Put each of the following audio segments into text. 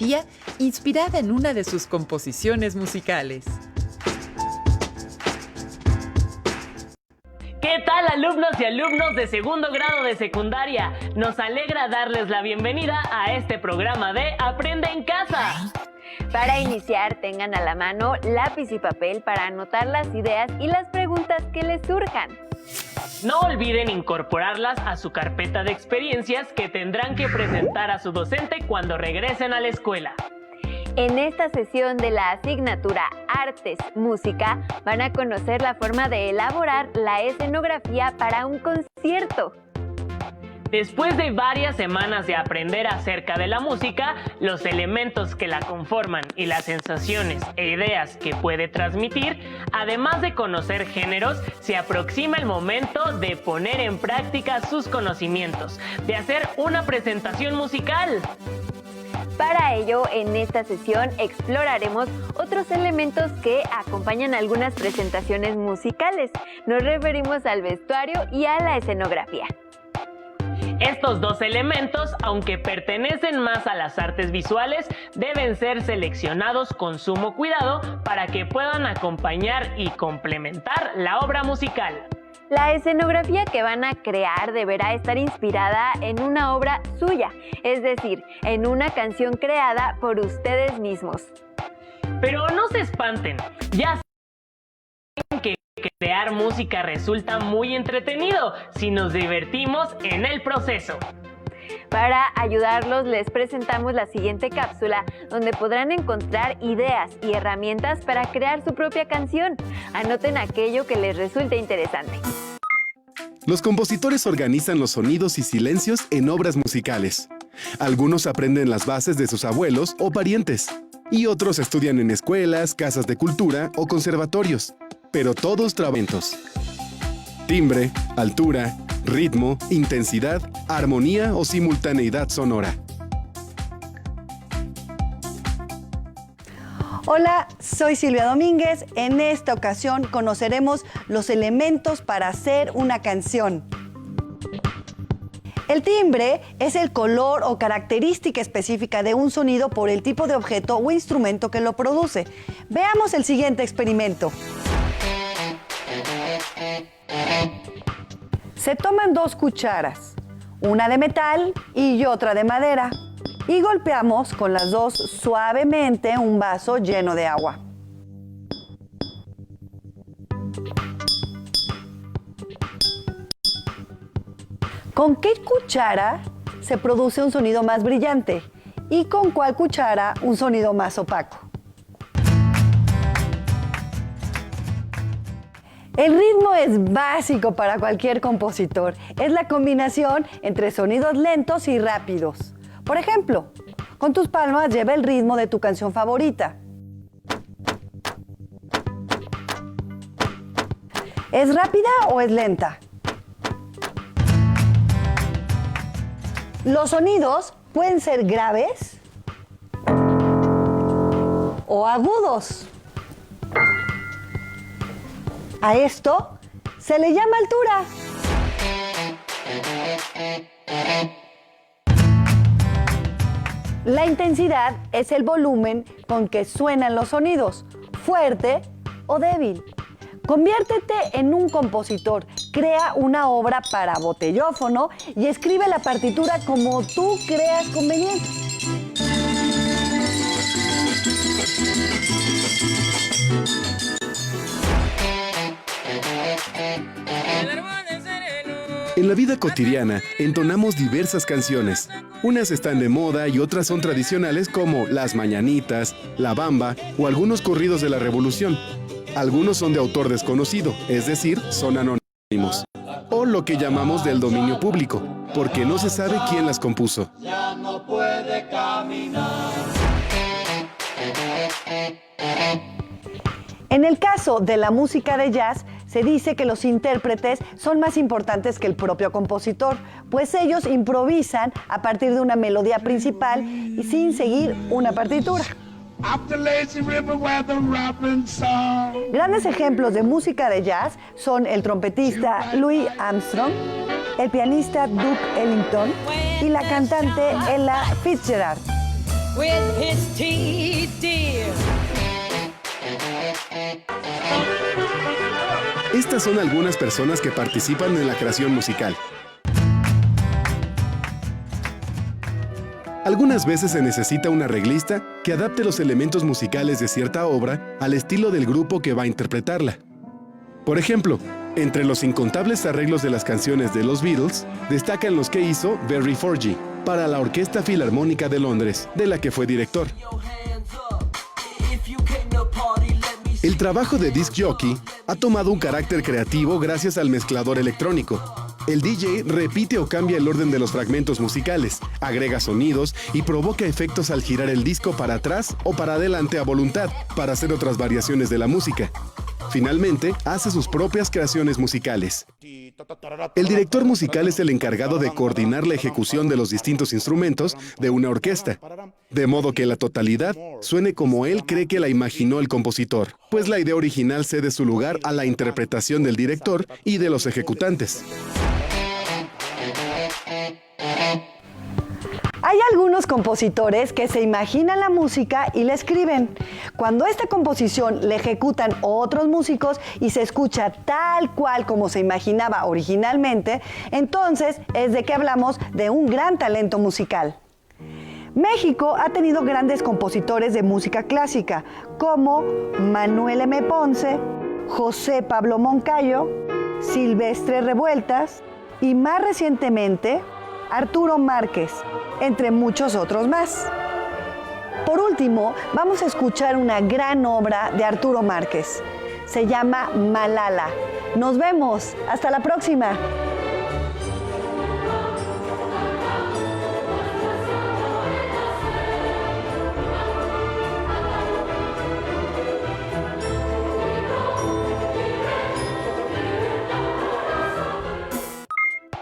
melodía inspirada en una de sus composiciones musicales. ¿Qué tal, alumnos y alumnos de segundo grado de secundaria? Nos alegra darles la bienvenida a este programa de Aprende en Casa. Para iniciar, tengan a la mano lápiz y papel para anotar las ideas y las preguntas que les surjan. No olviden incorporarlas a su carpeta de experiencias que tendrán que presentar a su docente cuando regresen a la escuela. En esta sesión de la asignatura Artes, Música, van a conocer la forma de elaborar la escenografía para un concierto. Después de varias semanas de aprender acerca de la música, los elementos que la conforman y las sensaciones e ideas que puede transmitir, además de conocer géneros, se aproxima el momento de poner en práctica sus conocimientos, de hacer una presentación musical. Para ello, en esta sesión exploraremos otros elementos que acompañan algunas presentaciones musicales. Nos referimos al vestuario y a la escenografía. Estos dos elementos, aunque pertenecen más a las artes visuales, deben ser seleccionados con sumo cuidado para que puedan acompañar y complementar la obra musical. La escenografía que van a crear deberá estar inspirada en una obra suya, es decir, en una canción creada por ustedes mismos. Pero no se espanten, ya saben que crear música resulta muy entretenido si nos divertimos en el proceso. Para ayudarlos, les presentamos la siguiente cápsula, donde podrán encontrar ideas y herramientas para crear su propia canción. Anoten aquello que les resulte interesante. Los compositores organizan los sonidos y silencios en obras musicales. Algunos aprenden las bases de sus abuelos o parientes, y otros estudian en escuelas, casas de cultura o conservatorios. Pero todos trabajan. Timbre, altura, ritmo, intensidad, armonía o simultaneidad sonora. Hola, soy Silvia Domínguez. En esta ocasión conoceremos los elementos para hacer una canción. El timbre es el color o característica específica de un sonido por el tipo de objeto o instrumento que lo produce. Veamos el siguiente experimento. Se toman 2 cucharas, una de metal y otra de madera, y golpeamos con las 2 suavemente un vaso lleno de agua. ¿Con qué cuchara se produce un sonido más brillante? ¿Y con cuál cuchara un sonido más opaco? El ritmo es básico para cualquier compositor. Es la combinación entre sonidos lentos y rápidos. Por ejemplo, con tus palmas lleva el ritmo de tu canción favorita. ¿Es rápida o es lenta? Los sonidos pueden ser graves o agudos. A esto se le llama altura. La intensidad es el volumen con que suenan los sonidos, fuerte o débil. Conviértete en un compositor, crea una obra para botellófono y escribe la partitura como tú creas conveniente. En la vida cotidiana, entonamos diversas canciones. Unas están de moda y otras son tradicionales como Las Mañanitas, La Bamba o algunos corridos de la Revolución. Algunos son de autor desconocido, es decir, son anónimos. O lo que llamamos del dominio público, porque no se sabe quién las compuso. Ya no puede caminar. En el caso de la música de jazz, se dice que los intérpretes son más importantes que el propio compositor, pues ellos improvisan a partir de una melodía principal y sin seguir una partitura. Grandes ejemplos de música de jazz son el trompetista Louis Armstrong, el pianista Duke Ellington y la cantante Ella Fitzgerald. with his teeth, dear. Estas son algunas personas que participan en la creación musical. Algunas veces se necesita un arreglista que adapte los elementos musicales de cierta obra al estilo del grupo que va a interpretarla. Por ejemplo, entre los incontables arreglos de las canciones de los Beatles, destacan los que hizo Berry Forgy para la Orquesta Filarmónica de Londres, de la que fue director. El trabajo de disc jockey ha tomado un carácter creativo gracias al mezclador electrónico. El DJ repite o cambia el orden de los fragmentos musicales, agrega sonidos y provoca efectos al girar el disco para atrás o para adelante a voluntad, para hacer otras variaciones de la música. Finalmente, hace sus propias creaciones musicales. El director musical es el encargado de coordinar la ejecución de los distintos instrumentos de una orquesta, de modo que la totalidad suene como él cree que la imaginó el compositor, pues la idea original cede su lugar a la interpretación del director y de los ejecutantes. Hay algunos compositores que se imaginan la música y la escriben. Cuando esta composición la ejecutan otros músicos y se escucha tal cual como se imaginaba originalmente, entonces es de que hablamos de un gran talento musical. México ha tenido grandes compositores de música clásica, como Manuel M. Ponce, José Pablo Moncayo, Silvestre Revueltas y más recientemente Arturo Márquez, entre muchos otros más. Por último, vamos a escuchar una gran obra de Arturo Márquez. Se llama Malala. Nos vemos. Hasta la próxima.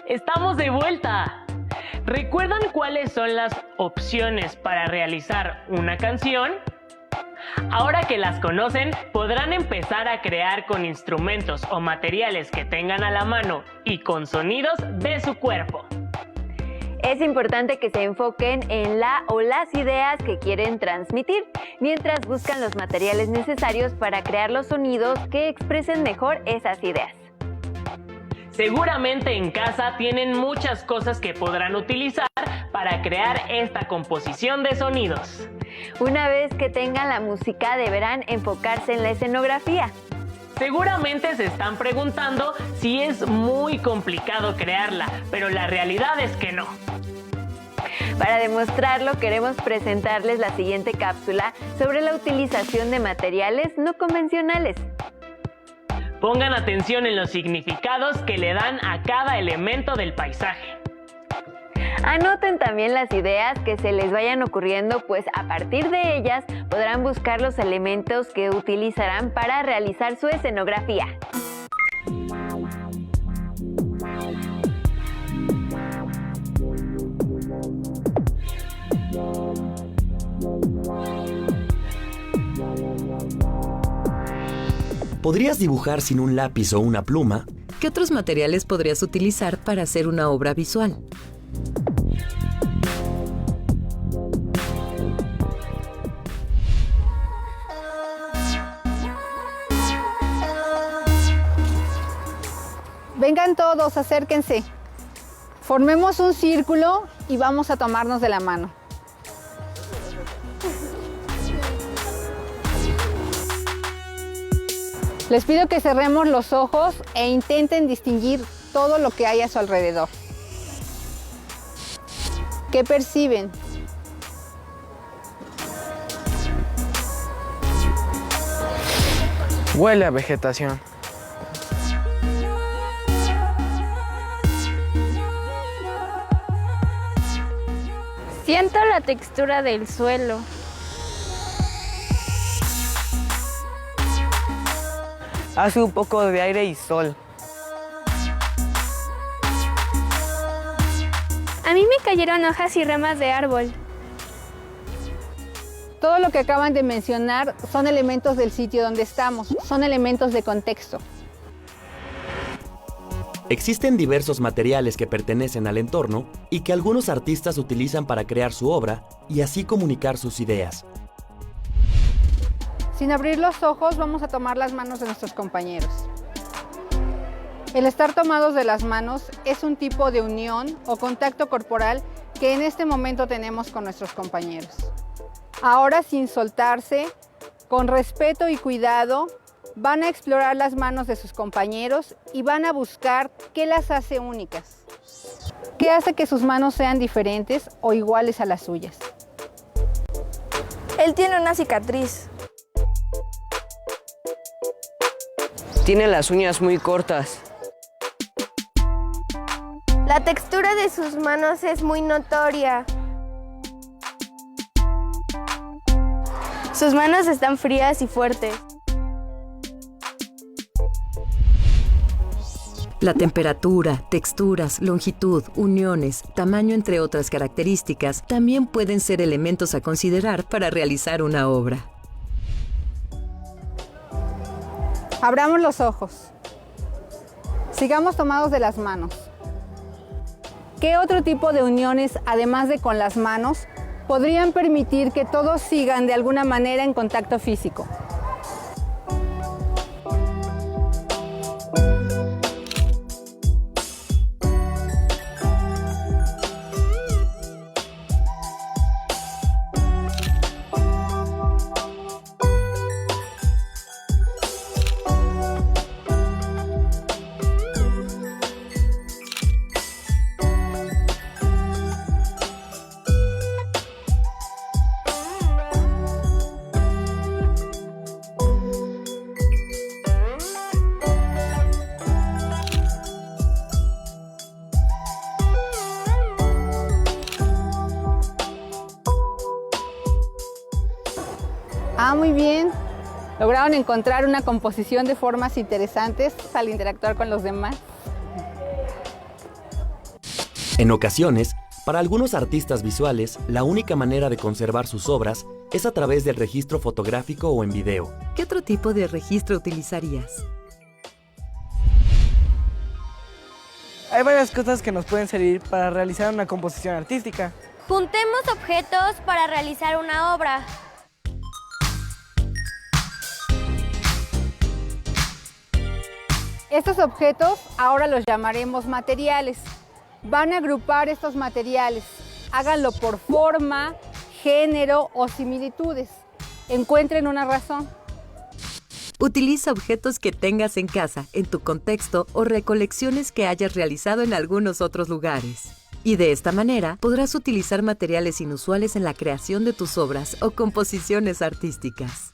¡Estamos de vuelta! ¿Recuerdan cuáles son las opciones para realizar una canción? Ahora que las conocen, podrán empezar a crear con instrumentos o materiales que tengan a la mano y con sonidos de su cuerpo. Es importante que se enfoquen en la o las ideas que quieren transmitir, mientras buscan los materiales necesarios para crear los sonidos que expresen mejor esas ideas. Seguramente en casa tienen muchas cosas que podrán utilizar para crear esta composición de sonidos. Una vez que tengan la música, deberán enfocarse en la escenografía. Seguramente se están preguntando si es muy complicado crearla, pero la realidad es que no. Para demostrarlo, queremos presentarles la siguiente cápsula sobre la utilización de materiales no convencionales. Pongan atención en los significados que le dan a cada elemento del paisaje. Anoten también las ideas que se les vayan ocurriendo, pues a partir de ellas podrán buscar los elementos que utilizarán para realizar su escenografía. ¿Podrías dibujar sin un lápiz o una pluma? ¿Qué otros materiales podrías utilizar para hacer una obra visual? Vengan todos, acérquense. Formemos un círculo y vamos a tomarnos de la mano. Les pido que cerremos los ojos e intenten distinguir todo lo que hay a su alrededor. ¿Qué perciben? Huele a vegetación. Siento la textura del suelo. Hace un poco de aire y sol. A mí me cayeron hojas y ramas de árbol. Todo lo que acaban de mencionar son elementos del sitio donde estamos, son elementos de contexto. Existen diversos materiales que pertenecen al entorno y que algunos artistas utilizan para crear su obra y así comunicar sus ideas. Sin abrir los ojos, vamos a tomar las manos de nuestros compañeros. El estar tomados de las manos es un tipo de unión o contacto corporal que en este momento tenemos con nuestros compañeros. Ahora, sin soltarse, con respeto y cuidado, van a explorar las manos de sus compañeros y van a buscar qué las hace únicas. ¿Qué hace que sus manos sean diferentes o iguales a las suyas? Él tiene una cicatriz. Tiene las uñas muy cortas. La textura de sus manos es muy notoria. Sus manos están frías y fuertes. La temperatura, texturas, longitud, uniones, tamaño, entre otras características, también pueden ser elementos a considerar para realizar una obra. Abramos los ojos. Sigamos tomados de las manos. ¿Qué otro tipo de uniones, además de con las manos, podrían permitir que todos sigan de alguna manera en contacto físico? Muy bien. Lograron encontrar una composición de formas interesantes al interactuar con los demás. En ocasiones, para algunos artistas visuales, la única manera de conservar sus obras es a través del registro fotográfico o en video. ¿Qué otro tipo de registro utilizarías? Hay varias cosas que nos pueden servir para realizar una composición artística. Juntemos objetos para realizar una obra. Estos objetos ahora los llamaremos materiales. Van a agrupar estos materiales. Háganlo por forma, género o similitudes. Encuentren una razón. Utiliza objetos que tengas en casa, en tu contexto o recolecciones que hayas realizado en algunos otros lugares. Y de esta manera podrás utilizar materiales inusuales en la creación de tus obras o composiciones artísticas.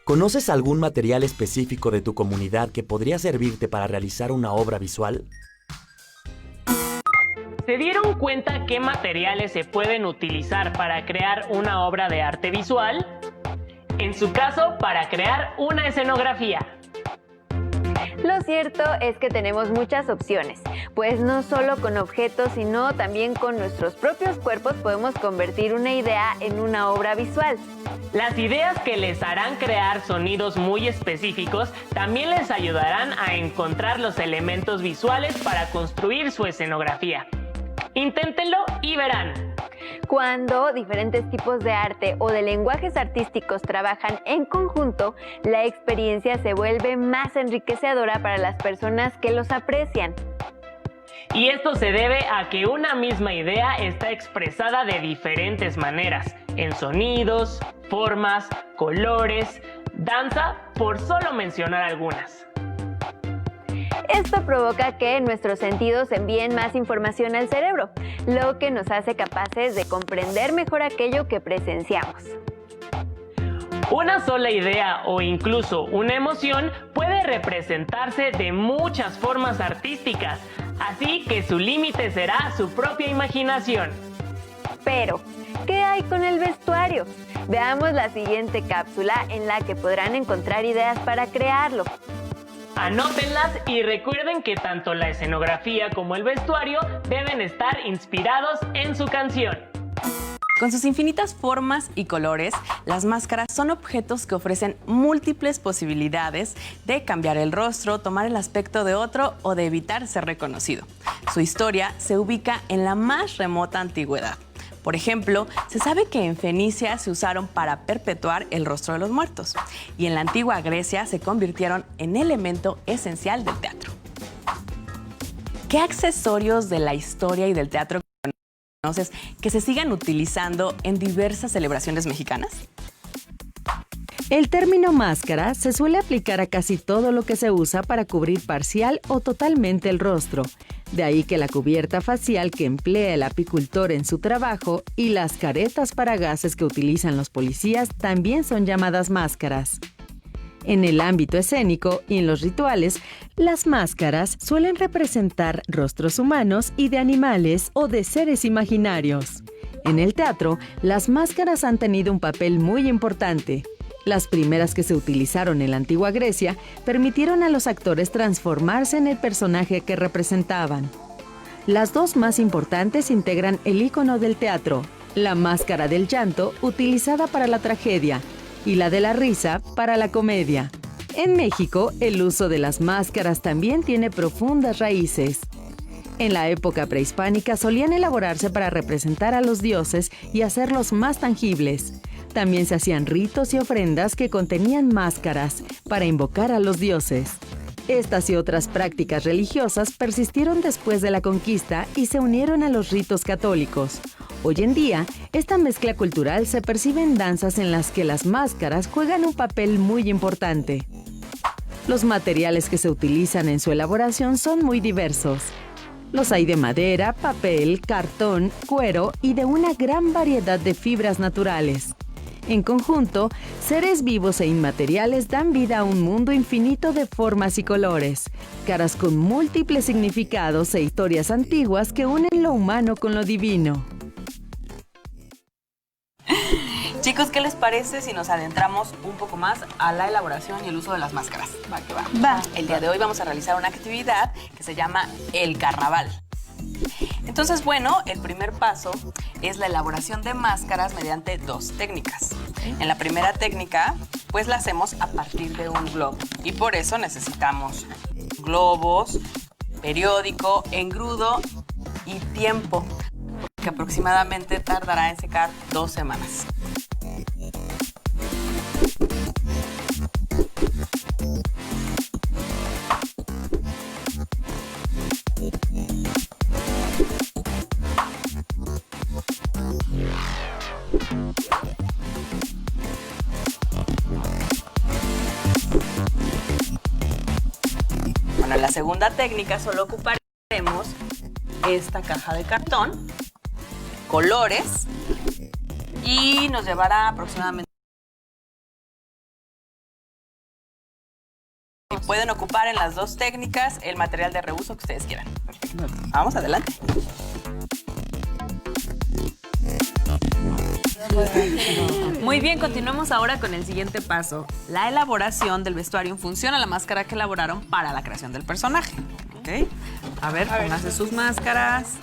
¿Conoces algún material específico de tu comunidad que podría servirte para realizar una obra visual? ¿Se dieron cuenta qué materiales se pueden utilizar para crear una obra de arte visual? En su caso, para crear una escenografía. Lo cierto es que tenemos muchas opciones, pues no solo con objetos, sino también con nuestros propios cuerpos podemos convertir una idea en una obra visual. Las ideas que les harán crear sonidos muy específicos también les ayudarán a encontrar los elementos visuales para construir su escenografía. Inténtenlo y verán. Cuando diferentes tipos de arte o de lenguajes artísticos trabajan en conjunto, la experiencia se vuelve más enriquecedora para las personas que los aprecian. Y esto se debe a que una misma idea está expresada de diferentes maneras, en sonidos, formas, colores, danza, por solo mencionar algunas. Esto provoca que nuestros sentidos envíen más información al cerebro, lo que nos hace capaces de comprender mejor aquello que presenciamos. Una sola idea o incluso una emoción puede representarse de muchas formas artísticas, así que su límite será su propia imaginación. Pero, ¿qué hay con el vestuario? Veamos la siguiente cápsula en la que podrán encontrar ideas para crearlo. Anótenlas y recuerden que tanto la escenografía como el vestuario deben estar inspirados en su canción. Con sus infinitas formas y colores, las máscaras son objetos que ofrecen múltiples posibilidades de cambiar el rostro, tomar el aspecto de otro o de evitar ser reconocido. Su historia se ubica en la más remota antigüedad. Por ejemplo, se sabe que en Fenicia se usaron para perpetuar el rostro de los muertos y en la antigua Grecia se convirtieron en elemento esencial del teatro. ¿Qué accesorios de la historia y del teatro conoces que se sigan utilizando en diversas celebraciones mexicanas? El término máscara se suele aplicar a casi todo lo que se usa para cubrir parcial o totalmente el rostro. De ahí que la cubierta facial que emplea el apicultor en su trabajo y las caretas para gases que utilizan los policías también son llamadas máscaras. En el ámbito escénico y en los rituales, las máscaras suelen representar rostros humanos y de animales o de seres imaginarios. En el teatro, las máscaras han tenido un papel muy importante. Las primeras que se utilizaron en la antigua Grecia permitieron a los actores transformarse en el personaje que representaban. Las dos más importantes integran el ícono del teatro, la máscara del llanto utilizada para la tragedia y la de la risa para la comedia. En México, el uso de las máscaras también tiene profundas raíces. En la época prehispánica solían elaborarse para representar a los dioses y hacerlos más tangibles. También se hacían ritos y ofrendas que contenían máscaras para invocar a los dioses. Estas y otras prácticas religiosas persistieron después de la conquista y se unieron a los ritos católicos. Hoy en día, esta mezcla cultural se percibe en danzas en las que las máscaras juegan un papel muy importante. Los materiales que se utilizan en su elaboración son muy diversos. Los hay de madera, papel, cartón, cuero y de una gran variedad de fibras naturales. En conjunto, seres vivos e inmateriales dan vida a un mundo infinito de formas y colores, caras con múltiples significados e historias antiguas que unen lo humano con lo divino. Chicos, ¿qué les parece si nos adentramos un poco más a la elaboración y el uso de las máscaras? Va, que va. Va. El día de hoy vamos a realizar una actividad que se llama el carnaval. Entonces, bueno, el primer paso es la elaboración de máscaras mediante dos técnicas. En la primera técnica, pues la hacemos a partir de un globo. Y por eso necesitamos globos, periódico, engrudo y tiempo, que aproximadamente tardará en secar 2 semanas. Bueno, en la segunda técnica solo ocuparemos esta caja de cartón, colores, y nos llevará aproximadamente. Pueden ocupar en las dos técnicas el material de reuso que ustedes quieran. Perfecto. Vamos, adelante. Muy bien, continuemos ahora con el siguiente paso. La elaboración del vestuario en función a la máscara que elaboraron para la creación del personaje. ¿Ok? A ver, pónganse sus máscaras.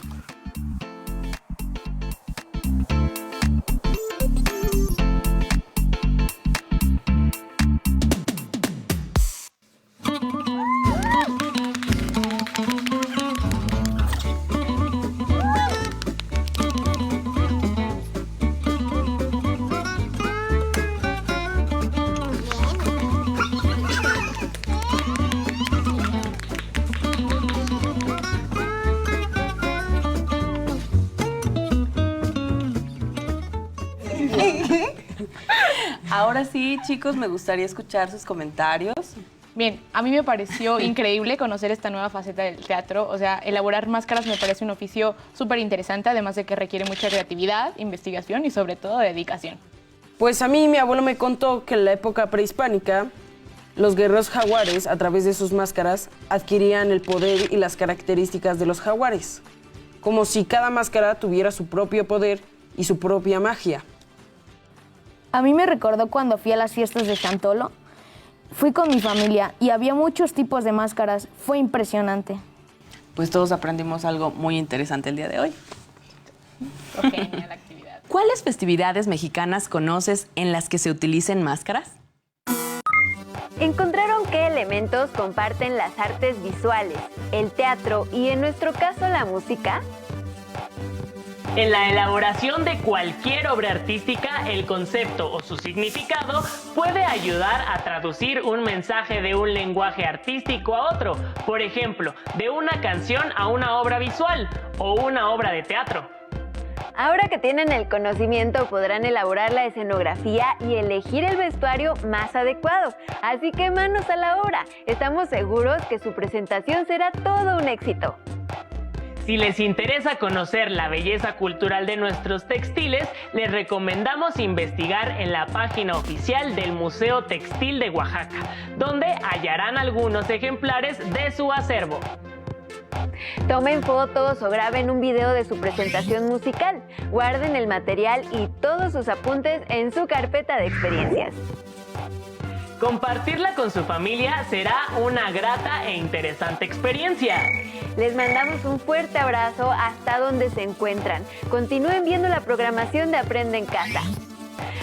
Ahora sí, chicos, me gustaría escuchar sus comentarios. Bien, a mí me pareció increíble conocer esta nueva faceta del teatro. O sea, elaborar máscaras me parece un oficio súper interesante, además de que requiere mucha creatividad, investigación y sobre todo dedicación. Pues a mí mi abuelo me contó que en la época prehispánica los guerreros jaguares, a través de sus máscaras, adquirían el poder y las características de los jaguares. Como si cada máscara tuviera su propio poder y su propia magia. A mí me recordó cuando fui a las fiestas de Chantolo. Fui con mi familia y había muchos tipos de máscaras. Fue impresionante. Pues todos aprendimos algo muy interesante el día de hoy. Fue genial la actividad. ¿Cuáles festividades mexicanas conoces en las que se utilicen máscaras? ¿Encontraron qué elementos comparten las artes visuales, el teatro y en nuestro caso la música? En la elaboración de cualquier obra artística, el concepto o su significado puede ayudar a traducir un mensaje de un lenguaje artístico a otro, por ejemplo, de una canción a una obra visual o una obra de teatro. Ahora que tienen el conocimiento, podrán elaborar la escenografía y elegir el vestuario más adecuado. Así que manos a la obra. Estamos seguros que su presentación será todo un éxito. Si les interesa conocer la belleza cultural de nuestros textiles, les recomendamos investigar en la página oficial del Museo Textil de Oaxaca, donde hallarán algunos ejemplares de su acervo. Tomen fotos o graben un video de su presentación musical. Guarden el material y todos sus apuntes en su carpeta de experiencias. Compartirla con su familia será una grata e interesante experiencia. Les mandamos un fuerte abrazo hasta donde se encuentran. Continúen viendo la programación de Aprende en Casa.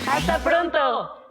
¡Hasta pronto!